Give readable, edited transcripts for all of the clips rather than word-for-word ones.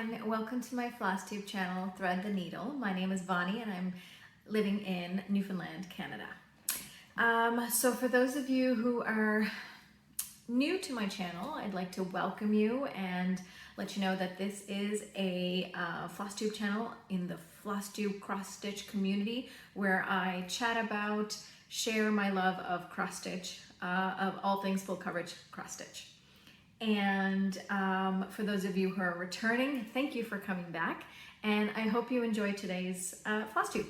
everyone, welcome to my Flosstube channel, Thread the Needle. My name is Bonnie and I'm living in Newfoundland, Canada. So for those of you who are new to my channel, I'd like to welcome you and let you know that this is a Flosstube channel in the Flosstube cross-stitch community where I chat about, share my love of cross-stitch, of all things full coverage cross-stitch. And for those of you who are returning, thank you for coming back, and I hope you enjoy today's Flosstube.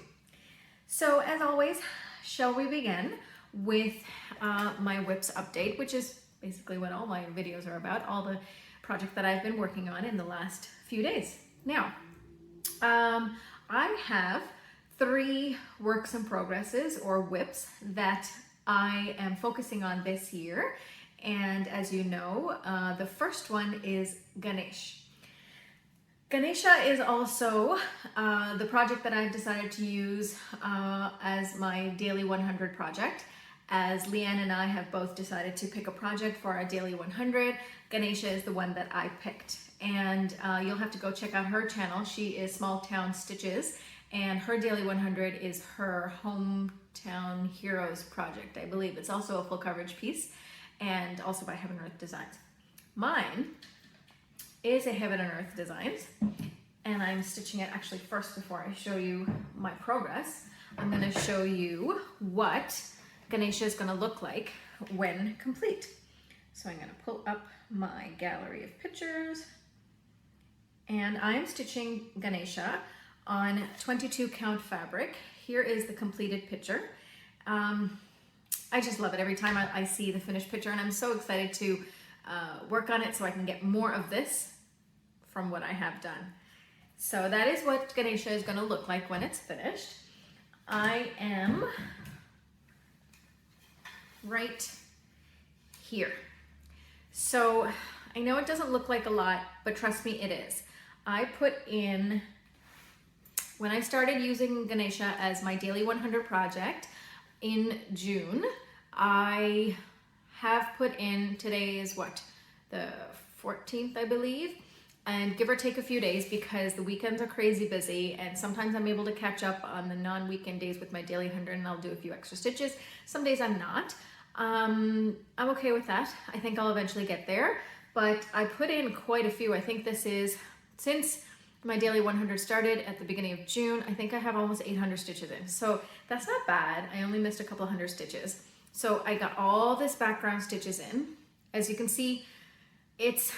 So as always, shall we begin with my WIPs update, which is basically what all my videos are about, all the projects that I've been working on in the last few days. Now, I have 3 works in progresses or WIPs that I am focusing on this year. And as you know, the first one is Ganesha. Ganesha is also the project that I've decided to use as my Daily 100 project. As Leanne and I have both decided to pick a project for our Daily 100, Ganesha is the one that I picked. And you'll have to go check out her channel. She is Small Town Stitches, and her Daily 100 is her Hometown Heroes project, I believe. It's also a full coverage piece, and also by Heaven and Earth Designs. Mine is a Heaven and Earth Designs, and I'm stitching it actually first before I show you my progress. I'm going to show you what Ganesha is going to look like when complete. So I'm going to pull up my gallery of pictures, and I'm stitching Ganesha on 22 count fabric. Here is the completed picture. I just love it every time I see the finished picture, and I'm so excited to work on it so I can get more of this from what I have done. So that is what Ganesha is going to look like when it's finished. I am right here. So I know it doesn't look like a lot, but trust me, it is. I put in, when I started using Ganesha as my Daily 100 project, in June, I have put in, today is what, the 14th, I believe, and give or take a few days because the weekends are crazy busy, and sometimes I'm able to catch up on the non-weekend days with my Daily 100 and I'll do a few extra stitches. Some days I'm not. I'm okay with that. I think I'll eventually get there, but I put in quite a few. I think this is, since my Daily 100 started at the beginning of June, I think I have almost 800 stitches in. So that's not bad. I only missed a couple hundred stitches. So I got all this background stitches in. As you can see, it's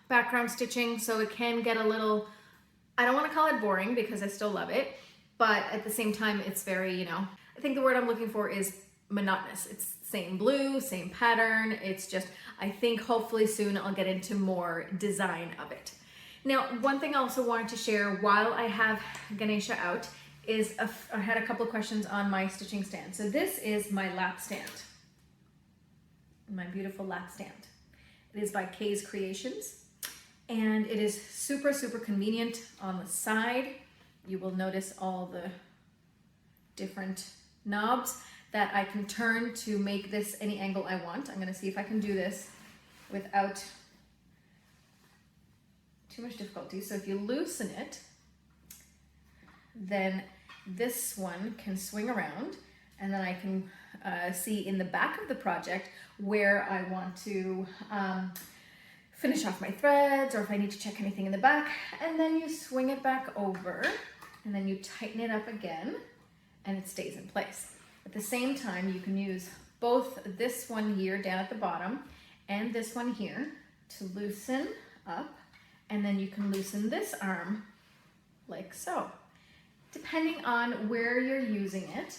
background stitching, so it can get a little, I don't want to call it boring because I still love it, but at the same time, it's very, I think the word I'm looking for is monotonous. It's same blue, same pattern. It's just, I think hopefully soon I'll get into more design of it. Now, one thing I also wanted to share while I have Ganesha out is I had a couple of questions on my stitching stand. So this is my lap stand, my beautiful lap stand. It is by Kay's Creations, and it is super, super convenient. On the side, you will notice all the different knobs that I can turn to make this any angle I want. I'm going to see if I can do this without too much difficulty. So if you loosen it, then this one can swing around, and then I can see in the back of the project where I want to finish off my threads, or if I need to check anything in the back, and then you swing it back over, and then you tighten it up again, and it stays in place. At the same time, you can use both this one here down at the bottom and this one here to loosen up, and then you can loosen this arm like so, depending on where you're using it.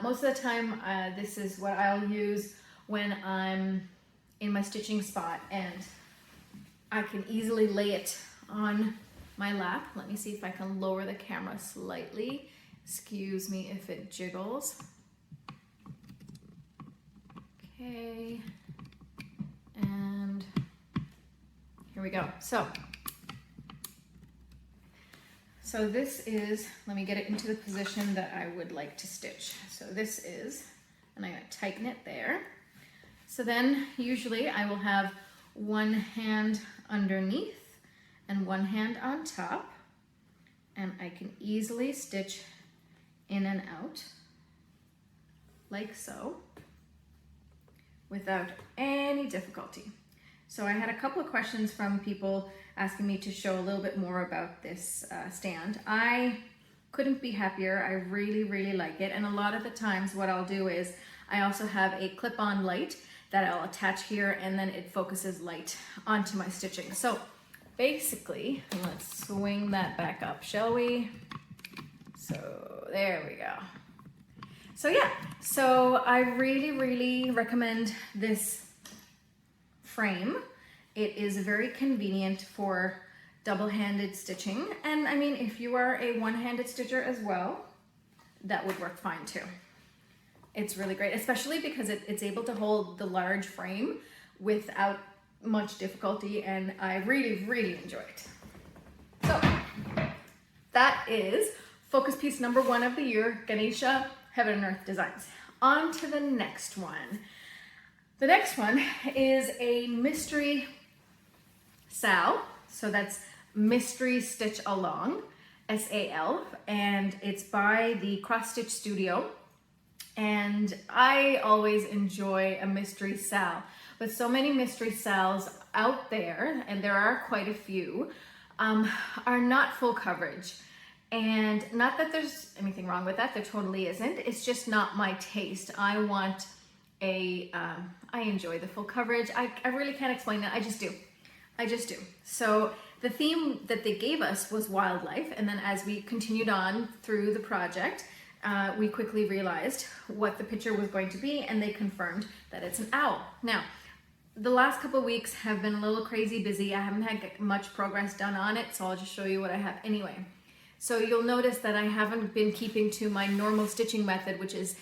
Most of the time, this is what I'll use when I'm in my stitching spot, and I can easily lay it on my lap. Let me see if I can lower the camera slightly. Excuse me if it jiggles. Okay, and here we go. So this is, let me get it into the position that I would like to stitch. So this is, and I'm going to tighten it there. So then usually I will have one hand underneath and one hand on top, and I can easily stitch in and out like so without any difficulty. So I had a couple of questions from people asking me to show a little bit more about this stand. I couldn't be happier. I really, really like it. And a lot of the times what I'll do is I also have a clip-on light that I'll attach here, and then it focuses light onto my stitching. So basically, let's swing that back up, shall we? So there we go. So yeah, so I really, really recommend this frame. It is very convenient for double-handed stitching. And I mean, if you are a one-handed stitcher as well, that would work fine too. It's really great, especially because it's able to hold the large frame without much difficulty, and I really, really enjoy it. So that is focus piece number 1 of the year, Ganesha Heaven and Earth Designs. On to the next one. The next one is a mystery sal, so that's Mystery Stitch Along, S-A-L, and it's by the Cross Stitch Studio. And I always enjoy a mystery sal. With so many mystery sals out there, and there are quite a few, are not full coverage. And not that there's anything wrong with that, there totally isn't. It's just not my taste. I want I enjoy the full coverage. I really can't explain it, I just do. I just do. So the theme that they gave us was wildlife, and then as we continued on through the project, we quickly realized what the picture was going to be, and they confirmed that it's an owl. Now, the last couple of weeks have been a little crazy busy. I haven't had much progress done on it, so I'll just show you what I have anyway. So you'll notice that I haven't been keeping to my normal stitching method, which is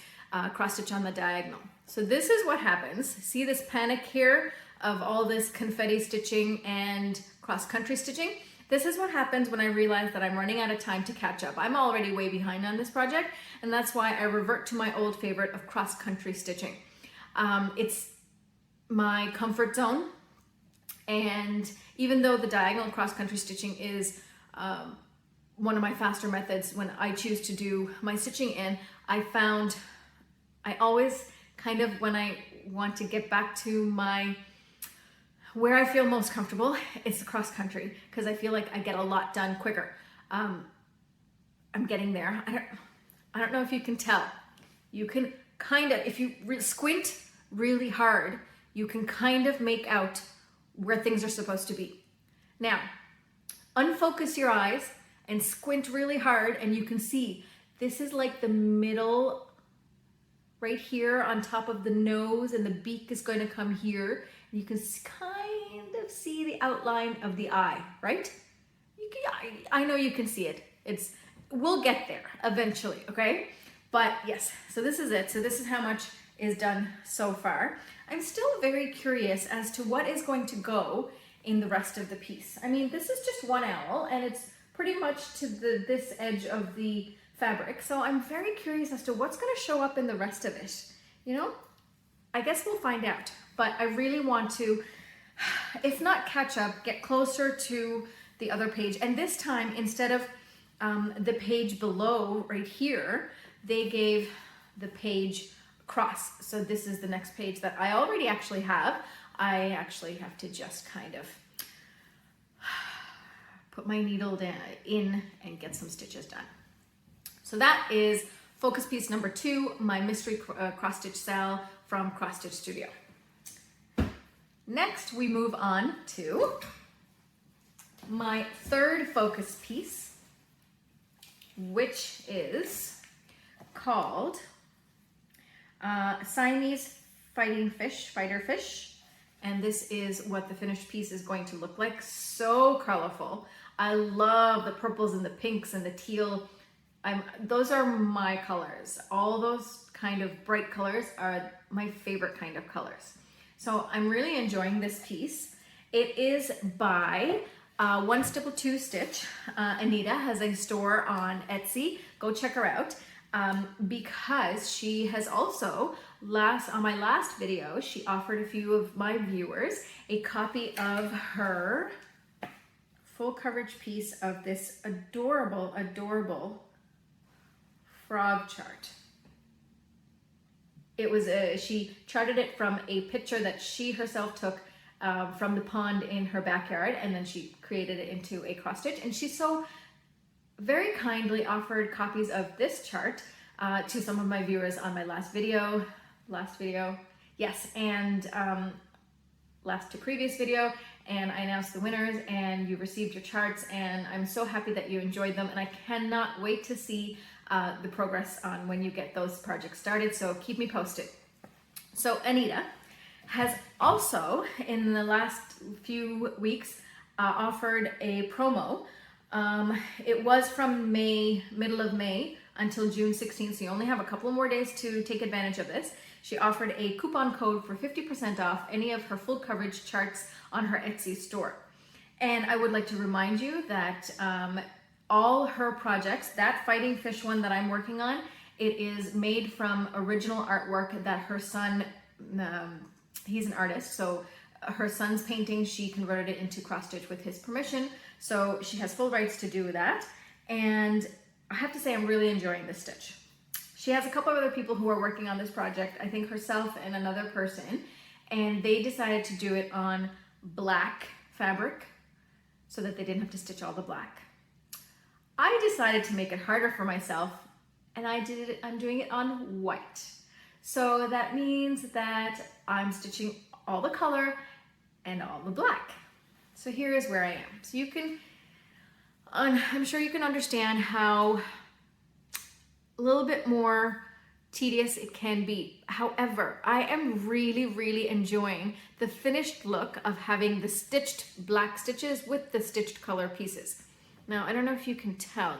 cross stitch on the diagonal. So this is what happens. See this panic here of all this confetti stitching and cross-country stitching? This is what happens when I realize that I'm running out of time to catch up. I'm already way behind on this project, and that's why I revert to my old favorite of cross-country stitching. It's my comfort zone, and even though the diagonal cross-country stitching is one of my faster methods when I choose to do my stitching in, I found I always kind of, when I want to get back to my where I feel most comfortable, it's the cross country, because I feel like I get a lot done quicker. I'm getting there. I don't know if you can tell. You can kind of, if you squint really hard, you can kind of make out where things are supposed to be. Now, unfocus your eyes and squint really hard, and you can see this is like the middle right here on top of the nose, and the beak is going to come here. You can kind of see the outline of the eye, right? I know you can see it. We'll get there eventually, okay? But yes, so this is it. So this is how much is done so far. I'm still very curious as to what is going to go in the rest of the piece. I mean, this is just one owl, and it's pretty much to this edge of the fabric. So I'm very curious as to what's going to show up in the rest of it. You know, I guess we'll find out. But I really want to, if not catch up, get closer to the other page. And this time, instead of the page below right here, they gave the page across. So this is the next page that I already actually have. I actually have to just kind of put my needle down in and get some stitches done. So that is focus piece number 2, my mystery cross stitch sal from Cross Stitch Studio. Next, we move on to my third focus piece, which is called Siamese Fighter Fish. And this is what the finished piece is going to look like. So colorful. I love the purples and the pinks and the teal. Those are my colors. All those kind of bright colors are my favorite kind of colors. So I'm really enjoying this piece. It is by One Stipple Two Stitch. Anita has a store on Etsy. Go check her out, because she has also, on my last video, she offered a few of my viewers a copy of her full coverage piece of this adorable, adorable frog chart. It was she charted it from a picture that she herself took from the pond in her backyard, and then she created it into a cross stitch. And she so very kindly offered copies of this chart to some of my viewers on my last video, yes, and last to previous video, and I announced the winners and you received your charts, and I'm so happy that you enjoyed them, and I cannot wait to see the progress on when you get those projects started, so keep me posted. So Anita has also, in the last few weeks, offered a promo. It was from middle of May until June 16th, so you only have a couple more days to take advantage of this. She offered a coupon code for 50% off any of her full coverage charts on her Etsy store. And I would like to remind you that all her projects, that fighting fish one that I'm working on, it is made from original artwork that her son, he's an artist, so her son's painting, she converted it into cross stitch with his permission. So she has full rights to do that. And I have to say, I'm really enjoying this stitch. She has a couple of other people who are working on this project, I think herself and another person, and they decided to do it on black fabric so that they didn't have to stitch all the black. I decided to make it harder for myself, and I'm doing it on white. So that means that I'm stitching all the color and all the black. So here is where I am. So you can, I'm sure you can understand how a little bit more tedious it can be. However, I am really, really enjoying the finished look of having the stitched black stitches with the stitched color pieces. Now, I don't know if you can tell,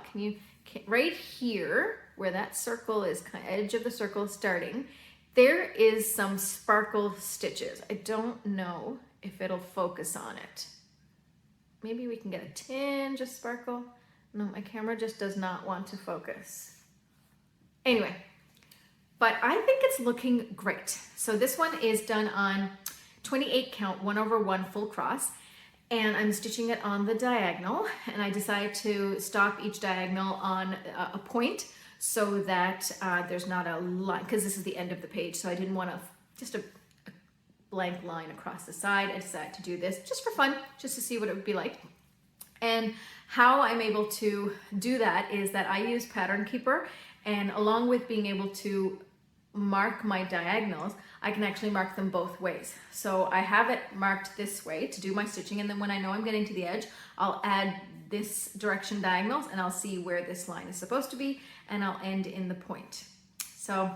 right here where that circle is, edge of the circle starting, there is some sparkle stitches. I don't know if it'll focus on it. Maybe we can get a tinge of sparkle. No, my camera just does not want to focus. Anyway, but I think it's looking great. So this one is done on 28 count 1/1 full cross, and I'm stitching it on the diagonal, and I decided to stop each diagonal on a point so that there's not a line, because this is the end of the page, so I didn't want just a blank line across the side. I decided to do this just for fun, just to see what it would be like. And how I'm able to do that is that I use Pattern Keeper, and along with being able to mark my diagonals, I can actually mark them both ways. So I have it marked this way to do my stitching, and then when I know I'm getting to the edge, I'll add this direction diagonals, and I'll see where this line is supposed to be, and I'll end in the point. So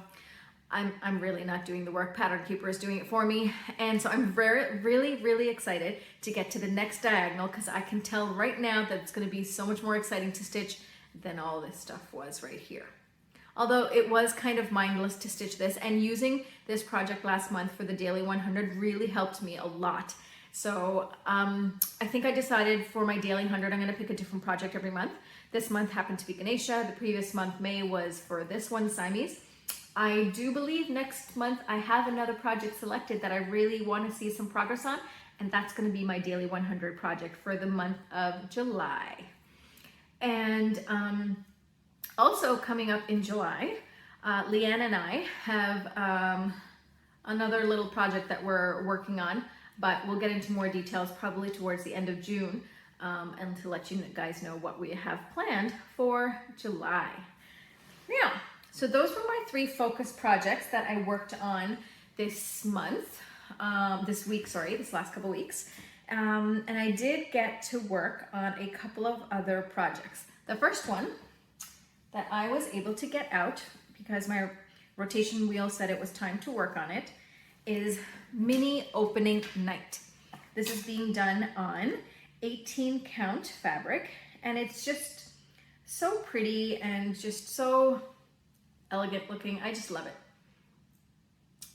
I'm really not doing the work. Pattern Keeper is doing it for me. And so I'm really excited to get to the next diagonal, because I can tell right now that it's going to be so much more exciting to stitch than all this stuff was right here. Although it was kind of mindless to stitch this, and using this project last month for the Daily 100 really helped me a lot. So I think I decided for my Daily 100, I'm going to pick a different project every month. This month happened to be Ganesha. The previous month, May, was for this one, Siamese. I do believe next month I have another project selected that I really want to see some progress on, and that's going to be my Daily 100 project for the month of July. And also coming up in July, Leanne and I have another little project that we're working on, but we'll get into more details probably towards the end of June, and to let you guys know what we have planned for July. Now, so those were my 3 focus projects that I worked on this month, this last couple weeks. And I did get to work on a couple of other projects. The first one that I was able to get out, because my rotation wheel said it was time to work on it, is Mini Opening Night. This is being done on 18 count fabric, and it's just so pretty and just so elegant looking. I just love it.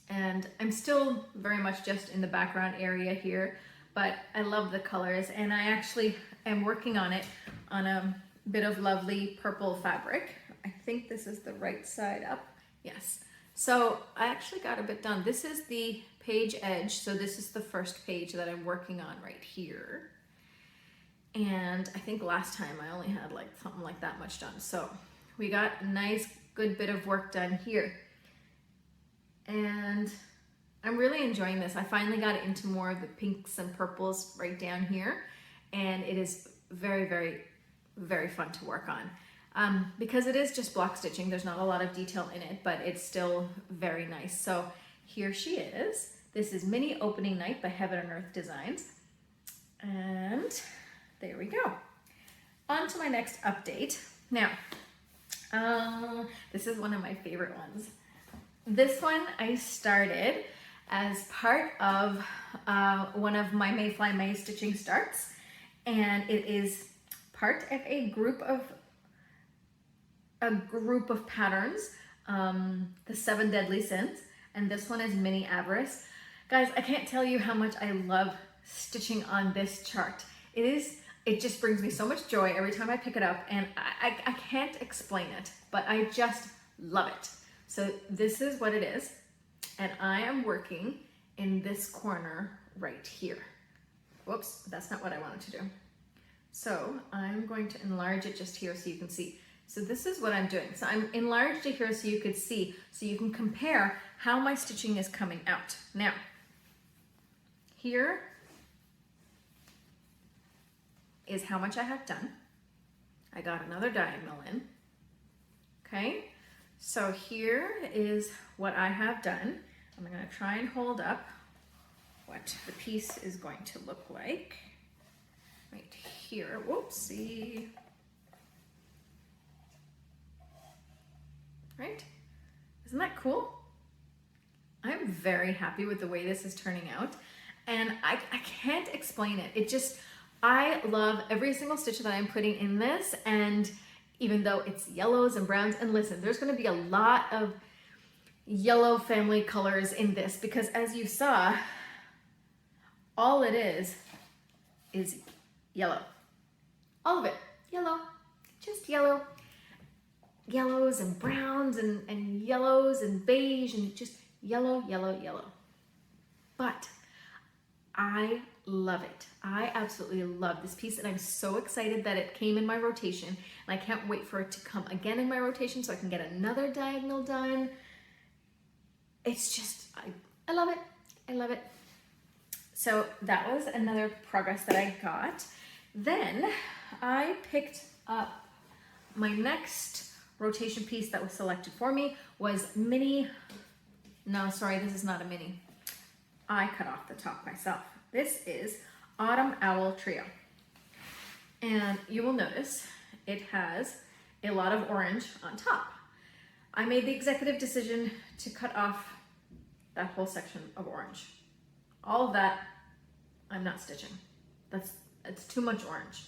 And I'm still very much just in the background area here, but I love the colors, and I actually am working on it on a bit of lovely purple fabric. I think this is the right side up. Yes. So I actually got a bit done. This is the page edge. So this is the first page that I'm working on right here. And I think last time I only had like something like that much done. So we got a nice, good bit of work done here. And I'm really enjoying this. I finally got into more of the pinks and purples right down here. And it is very, very, very fun to work on. Because it is just block stitching, there's not a lot of detail in it, but it's still very nice. So here she is. This is Minnie Opening Night by Heaven and Earth Designs. And there we go. On to my next update. Now, this is one of my favorite ones. This one I started as part of one of my Mayfly May stitching starts, and it is part of a group of patterns, the 7 Deadly Sins, and this one is Minnie Avarice. Guys, I can't tell you how much I love stitching on this chart. It just brings me so much joy every time I pick it up, and I can't explain it, but I just love it. So this is what it is, and I am working in this corner right here. Whoops, that's not what I wanted to do. So I'm going to enlarge it just here so you can see. So this is what I'm doing. So I'm enlarged it here so you could see, so you can compare how my stitching is coming out. Now, here is how much I have done. I got another diagonal in, okay? So here is what I have done. I'm gonna try and hold up what the piece is going to look like. Right here, whoopsie. Right? Isn't that cool? I'm very happy with the way this is turning out, and I can't explain it. It just, I love every single stitch that I'm putting in this, and even though it's yellows and browns, and listen, there's gonna be a lot of yellow family colors in this, because as you saw, all it is yellow. All of it, yellow, just yellow. Yellows and browns and yellows and beige and just yellow, yellow, yellow. But I love it. I absolutely love this piece, and I'm so excited that it came in my rotation, and I can't wait for it to come again in my rotation so I can get another diagonal done. It's just, I love it. I love it. So that was another progress that I got. Then I picked up my next rotation piece that was selected for me was Minnie. No, sorry, this is not a Minnie. I cut off the top myself. This is Autumn Owl Trio. And you will notice it has a lot of orange on top. I made the executive decision to cut off that whole section of orange. All of that, I'm not stitching. It's too much orange.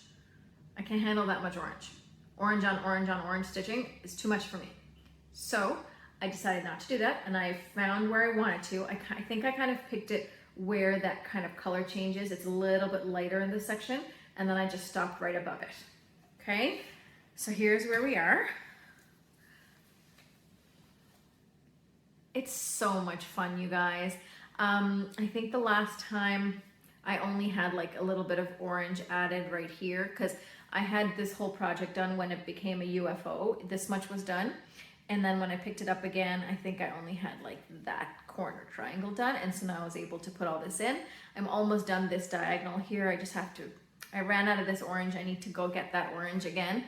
I can't handle that much orange. Orange on orange on orange stitching is too much for me. So I decided not to do that, and I found where I wanted to. I think I kind of picked it where that kind of color changes. It's a little bit lighter in this section, and then I just stopped right above it. Okay, so here's where we are. It's so much fun, you guys. I think the last time I only had like a little bit of orange added right here, because I had this whole project done when it became a UFO. This much was done. And then when I picked it up again, I think I only had like that corner triangle done. And so now I was able to put all this in. I'm almost done this diagonal here. I just have to, I ran out of this orange. I need to go get that orange again,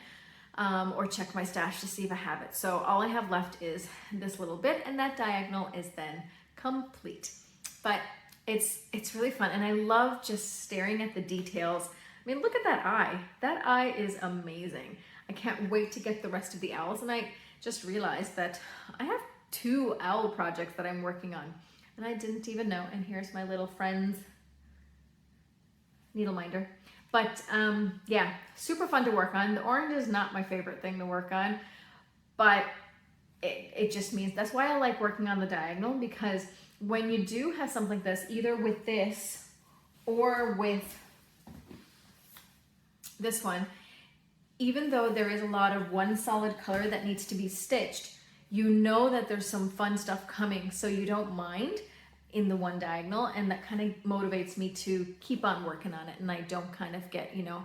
or check my stash to see if I have it. So all I have left is this little bit, and that diagonal is then complete. But it's really fun. And I love just staring at the details. I mean, look at that eye. That eye is amazing. I can't wait to get the rest of the owls. And I just realized that I have 2 owl projects that I'm working on, and I didn't even know. And here's my little friend's needle minder. But yeah, super fun to work on. The orange is not my favorite thing to work on, but it just means, that's why I like working on the diagonal, because when you do have something like this, either with this or with this one, even though there is a lot of one solid color that needs to be stitched, you know that there's some fun stuff coming, so you don't mind in the one diagonal, and that kind of motivates me to keep on working on it, and I don't kind of get, you know,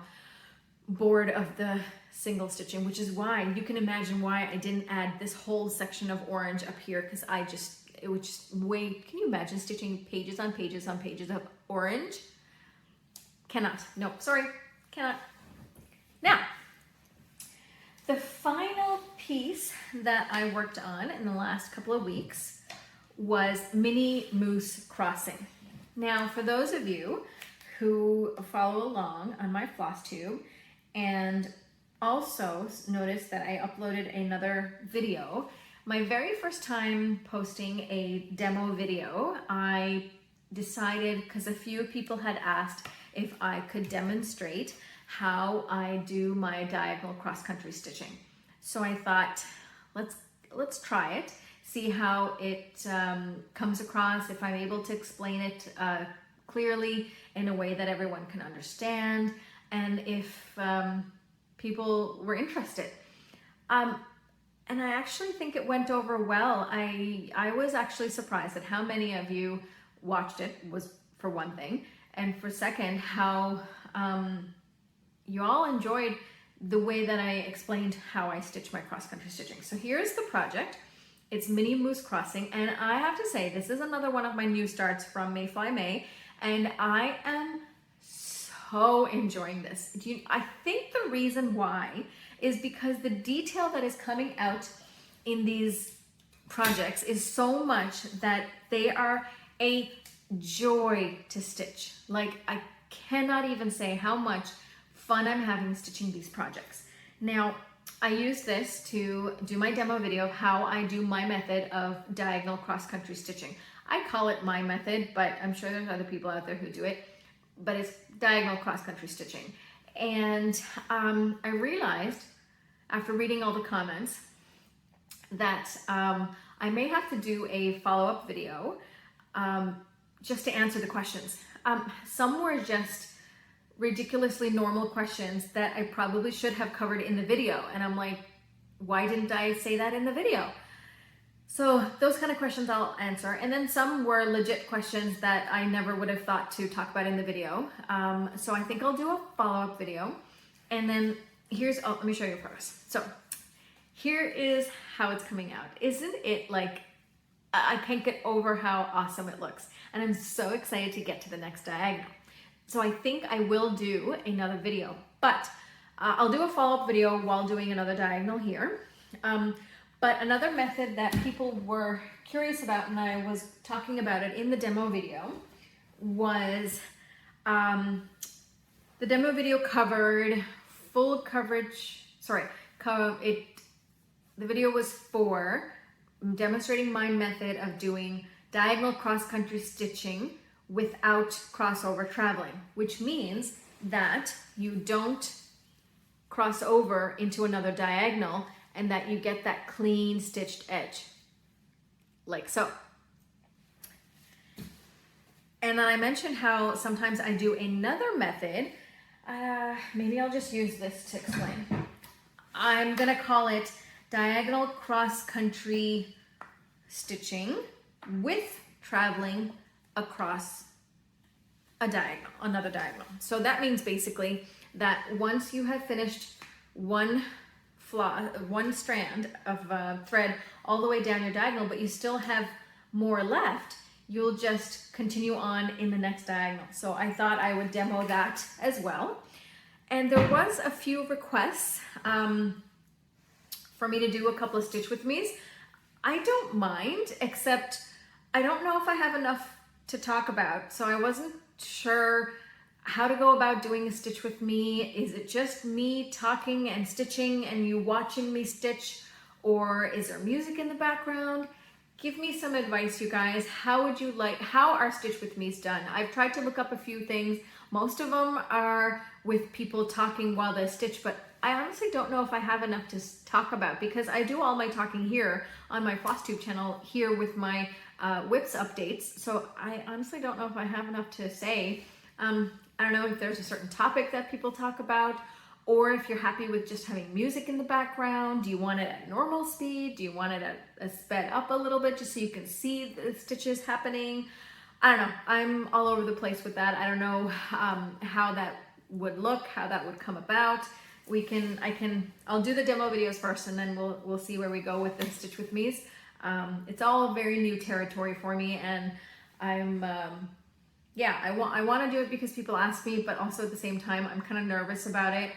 bored of the single stitching, which is why you can imagine why I didn't add this whole section of orange up here, because it was just way, can you imagine stitching pages on pages on pages of orange? Cannot, no, sorry, cannot. Now, the final piece that I worked on in the last couple of weeks was Minnie Moose Crossing. Now, for those of you who follow along on my Flosstube and also notice that I uploaded another video, my very first time posting a demo video, I decided, because a few people had asked if I could demonstrate how I do my diagonal cross-country stitching. So I thought, let's try it, see how it comes across, if I'm able to explain it clearly in a way that everyone can understand, and if people were interested. And I actually think it went over well. I was actually surprised at how many of you watched it, was for one thing, and for second, how you all enjoyed the way that I explained how I stitch my cross-country stitching. So here's the project. It's Minnie Moose Crossing, and I have to say, this is another one of my new starts from Mayfly May, and I am so enjoying this. I think the reason why is because the detail that is coming out in these projects is so much that they are a joy to stitch. Like, I cannot even say how much fun I'm having stitching these projects. Now, I use this to do my demo video of how I do my method of diagonal cross-country stitching. I call it my method, but I'm sure there's other people out there who do it, but it's diagonal cross-country stitching. And I realized after reading all the comments that I may have to do a follow-up video just to answer the questions. Some were just ridiculously normal questions that I probably should have covered in the video. And I'm like, why didn't I say that in the video? So those kind of questions I'll answer. And then some were legit questions that I never would have thought to talk about in the video. So I think I'll do a follow-up video. And then let me show you first. So here is how it's coming out. Isn't it like, I can't get over how awesome it looks. And I'm so excited to get to the next diagonal. So I think I will do another video, but I'll do a follow-up video while doing another diagonal here. But another method that people were curious about, and I was talking about it in the demo video, was the demo video covered full coverage, the video was for demonstrating my method of doing diagonal cross-country stitching without crossover traveling, which means that you don't cross over into another diagonal and that you get that clean stitched edge, like so. And then I mentioned how sometimes I do another method. Maybe I'll just use this to explain. I'm gonna call it diagonal cross-country stitching with traveling across a diagonal, another diagonal. So that means basically that once you have finished one strand of thread all the way down your diagonal, but you still have more left, you'll just continue on in the next diagonal. So I thought I would demo that as well. And there was a few requests for me to do a couple of stitch with me's. I don't mind, except I don't know if I have enough to talk about. So I wasn't sure how to go about doing a stitch with me. Is it just me talking and stitching and you watching me stitch, or is there music in the background? Give me some advice, you guys. How are stitch with me's done? I've tried to look up a few things. Most of them are with people talking while they stitch, but I honestly don't know if I have enough to talk about, because I do all my talking here on my Flosstube channel here with my whips updates. So I honestly don't know if I have enough to say. I don't know if there's a certain topic that people talk about, or if you're happy with just having music in the background. Do you want it at normal speed? Do you want it at sped up a little bit just so you can see the stitches happening? I don't know. I'm all over the place with that. I don't know how that would look, how that would come about. I'll do the demo videos first, and then we'll see where we go with the Stitch With Me's. It's all very new territory for me, and I'm yeah, I want to do it because people ask me, but also at the same time I'm kind of nervous about it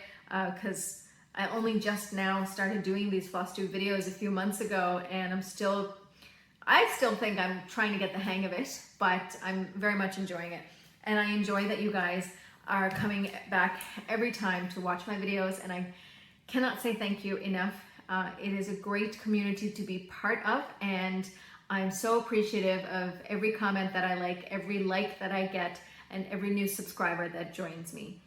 because I only just now started doing these Flosstube videos a few months ago, and I still think I'm trying to get the hang of it, but I'm very much enjoying it. And I enjoy that you guys are coming back every time to watch my videos, and I cannot say thank you enough. It is a great community to be part of, and I'm so appreciative of every comment that I like, every like that I get, and every new subscriber that joins me.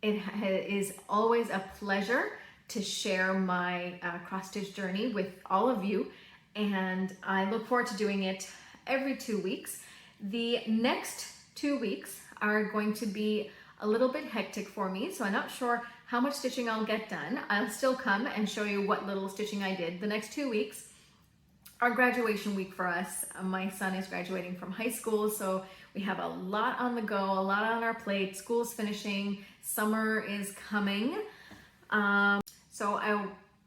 It is always a pleasure to share my cross-stitch journey with all of you, and I look forward to doing it every 2 weeks. The next 2 weeks are going to be a little bit hectic for me, so I'm not sure how much stitching I'll get done. I'll still come and show you what little stitching I did. The next 2 weeks are graduation week for us. My son is graduating from high school, so we have a lot on the go, a lot on our plate. School's finishing, summer is coming. So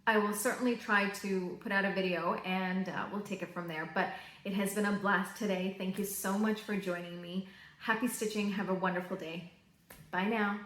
I will certainly try to put out a video, and we'll take it from there. But it has been a blast today. Thank you so much for joining me. Happy stitching. Have a wonderful day. Bye now.